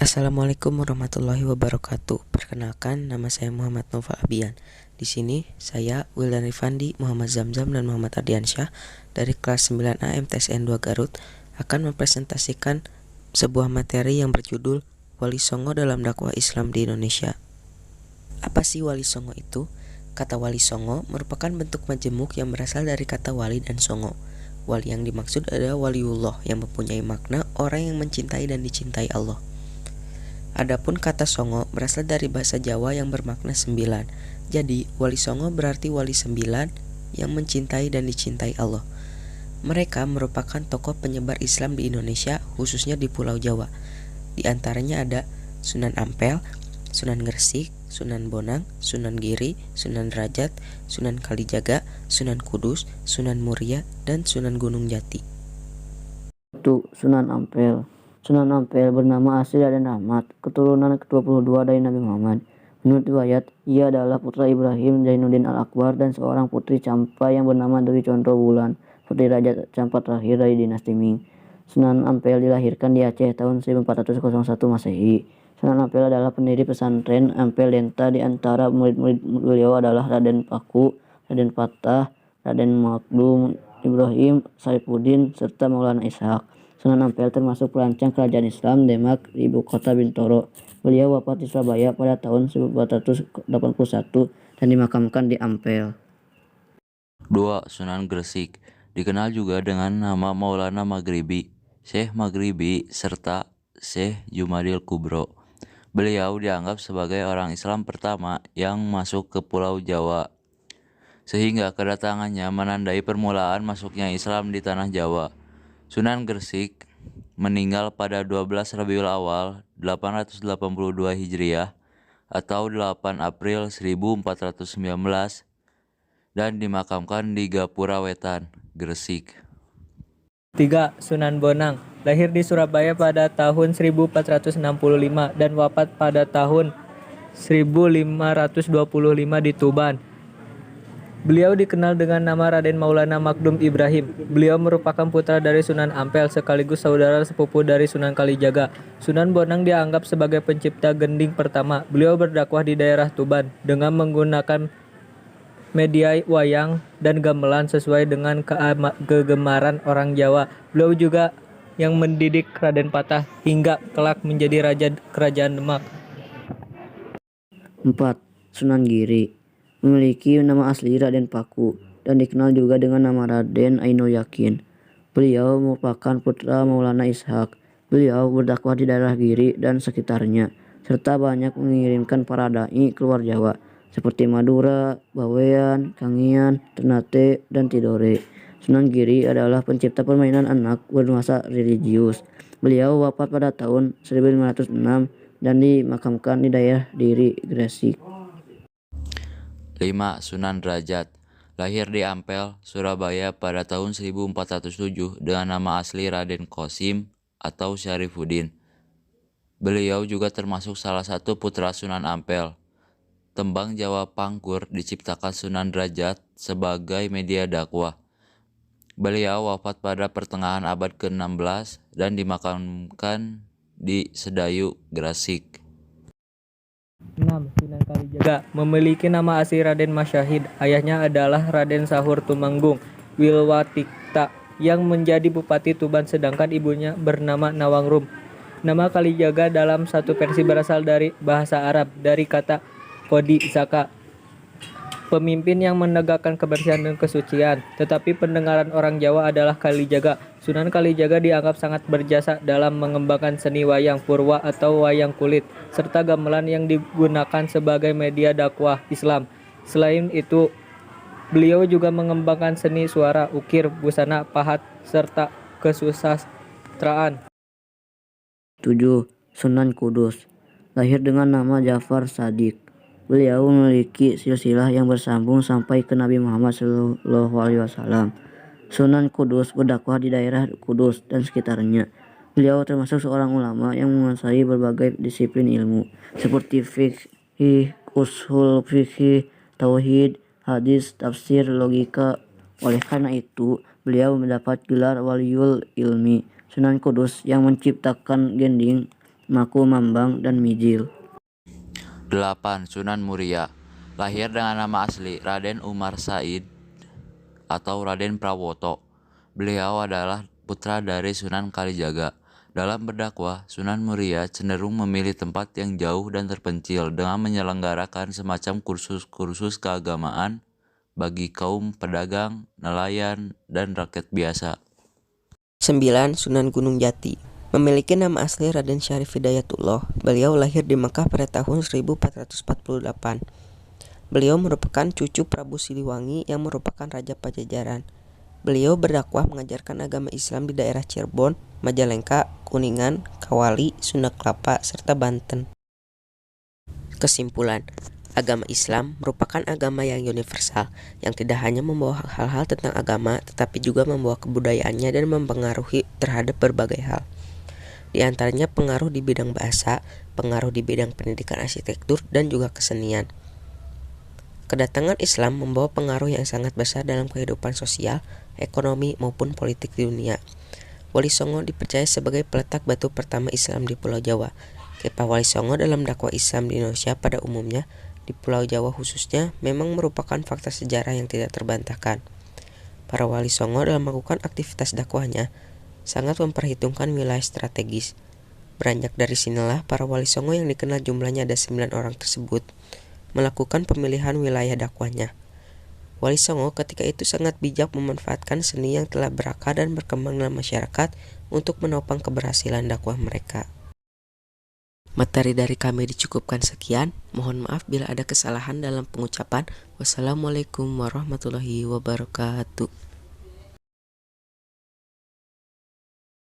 Assalamualaikum warahmatullahi wabarakatuh. Perkenalkan, nama saya Muhammad Nova Abian. Di sini saya Wildan Rifandi, Muhammad Zamzam, dan Muhammad Ardiansyah dari kelas 9A MTSN 2 Garut akan mempresentasikan sebuah materi yang berjudul Wali Songo dalam dakwah Islam di Indonesia. Apa sih Wali Songo itu? Kata Wali Songo merupakan bentuk majemuk yang berasal dari kata wali dan songo. Wali yang dimaksud adalah waliullah yang mempunyai makna orang yang mencintai dan dicintai Allah. Adapun kata songo berasal dari bahasa Jawa yang bermakna sembilan. Jadi, Wali Songo berarti wali sembilan yang mencintai dan dicintai Allah. Mereka merupakan tokoh penyebar Islam di Indonesia, khususnya di Pulau Jawa. Di antaranya ada Sunan Ampel, Sunan Gresik, Sunan Bonang, Sunan Giri, Sunan Derajat, Sunan Kalijaga, Sunan Kudus, Sunan Muria, dan Sunan Gunung Jati. 1. Sunan Ampel. Sunan Ampel bernama asli Raden Rahmat, keturunan ke-22 dari Nabi Muhammad. Menurut riwayat, ia adalah putra Ibrahim Zainuddin Al-Akbar dan seorang putri Campa yang bernama Dewi Condro Wulan, putri Raja Campa terakhir dari dinasti Ming. Sunan Ampel dilahirkan di Aceh tahun 1401 Masehi. Sunan Ampel adalah pendiri pesantren Ampel Denta. Di antara murid-murid beliau adalah Raden Paku, Raden Patah, Raden Makdum, Ibrahim Saifuddin, serta Maulana Ishaq. Sunan Ampel termasuk perancang kerajaan Islam Demak di ibu kota Bintoro. Beliau wafat di Surabaya pada tahun 1481 dan dimakamkan di Ampel. 2. Sunan Gresik, dikenal juga dengan nama Maulana Maghribi, Syekh Maghribi, serta Syekh Jumadil Kubro. Beliau dianggap sebagai orang Islam pertama yang masuk ke Pulau Jawa, sehingga kedatangannya menandai permulaan masuknya Islam di tanah Jawa. Sunan Gresik meninggal pada 12 Rabiul Awal 882 Hijriah atau 8 April 1419 dan dimakamkan di Gapura Wetan, Gresik. 3. Sunan Bonang, lahir di Surabaya pada tahun 1465 dan wafat pada tahun 1525 di Tuban. Beliau dikenal dengan nama Raden Maulana Makdum Ibrahim. Beliau merupakan putra dari Sunan Ampel sekaligus saudara sepupu dari Sunan Kalijaga. Sunan Bonang dianggap sebagai pencipta gending pertama. Beliau berdakwah di daerah Tuban dengan menggunakan media wayang dan gamelan sesuai dengan kegemaran orang Jawa. Beliau juga yang mendidik Raden Patah hingga kelak menjadi raja kerajaan Demak. 4. Sunan Giri, memiliki nama asli Raden Paku dan dikenal juga dengan nama Raden Aino Yakin. Beliau merupakan putra Maulana Ishaq. Beliau berdakwah di daerah Giri dan sekitarnya, serta banyak mengirimkan para dai keluar Jawa, seperti Madura, Bawean, Kangean, Ternate, dan Tidore. Sunan Giri adalah pencipta permainan anak bernuansa religius. Beliau wafat pada tahun 1506 dan dimakamkan di daerah Diri, Gresik. 5. Sunan Derajat, lahir di Ampel, Surabaya pada tahun 1407 dengan nama asli Raden Qasim atau Syarifuddin. Beliau juga termasuk salah satu putra Sunan Ampel. Tembang Jawa Pangkur diciptakan Sunan Derajat sebagai media dakwah. Beliau wafat pada pertengahan abad ke-16 dan dimakamkan di Sedayu, Gresik. 6. Sunan Kalijaga, memiliki nama asli Raden Masyahid. Ayahnya adalah Raden Sahur Tumenggung Wilwatikta yang menjadi Bupati Tuban, sedangkan ibunya bernama Nawangrum. Nama Kalijaga dalam satu versi berasal dari bahasa Arab dari kata Kodi Zaka, pemimpin yang menegakkan kebersihan dan kesucian. Tetapi pendengaran orang Jawa adalah Kalijaga. Sunan Kalijaga dianggap sangat berjasa dalam mengembangkan seni wayang purwa atau wayang kulit, serta gamelan yang digunakan sebagai media dakwah Islam. Selain itu, beliau juga mengembangkan seni suara, ukir, busana, pahat, serta kesusastraan. 7. Sunan Kudus, lahir dengan nama Ja'far Shadiq. Beliau memiliki silsilah yang bersambung sampai ke Nabi Muhammad SAW. Sunan Kudus berdakwah di daerah Kudus dan sekitarnya. Beliau termasuk seorang ulama yang menguasai berbagai disiplin ilmu seperti fikih, ushul fikih, tauhid, hadis, tafsir, logika. Oleh karena itu, beliau mendapat gelar Waliul Ilmi. Sunan Kudus yang menciptakan gending Maku Mambang dan Mijil. 8. Sunan Muria. Lahir dengan nama asli Raden Umar Said atau Raden Prawoto. Beliau adalah putra dari Sunan Kalijaga. Dalam berdakwah, Sunan Muria cenderung memilih tempat yang jauh dan terpencil dengan menyelenggarakan semacam kursus-kursus keagamaan bagi kaum pedagang, nelayan, dan rakyat biasa. 9. Sunan Gunung Jati. Memiliki nama asli Raden Syarif Hidayatullah. Beliau lahir di Makkah pada tahun 1448. Beliau merupakan cucu Prabu Siliwangi yang merupakan Raja Pajajaran. Beliau berdakwah mengajarkan agama Islam di daerah Cirebon, Majalengka, Kuningan, Kawali, Sunda Kelapa, serta Banten. Kesimpulan, agama Islam merupakan agama yang universal, yang tidak hanya membawa hal-hal tentang agama, tetapi juga membawa kebudayaannya dan mempengaruhi terhadap berbagai hal. Di antaranya pengaruh di bidang bahasa, pengaruh di bidang pendidikan arsitektur, dan juga kesenian. Kedatangan Islam membawa pengaruh yang sangat besar dalam kehidupan sosial, ekonomi, maupun politik di dunia. Wali Songo dipercaya sebagai peletak batu pertama Islam di Pulau Jawa. Kiprah Wali Songo dalam dakwah Islam di Indonesia pada umumnya, di Pulau Jawa khususnya, memang merupakan fakta sejarah yang tidak terbantahkan. Para Wali Songo dalam melakukan aktivitas dakwahnya sangat memperhitungkan wilayah strategis. Beranjak dari sinilah para Wali Songo yang dikenal jumlahnya ada 9 orang tersebut melakukan pemilihan wilayah dakwahnya. Wali Songo ketika itu sangat bijak memanfaatkan seni yang telah berakar dan berkembang dalam masyarakat untuk menopang keberhasilan dakwah mereka. Materi dari kami dicukupkan sekian. Mohon maaf bila ada kesalahan dalam pengucapan. Wassalamualaikum warahmatullahi wabarakatuh.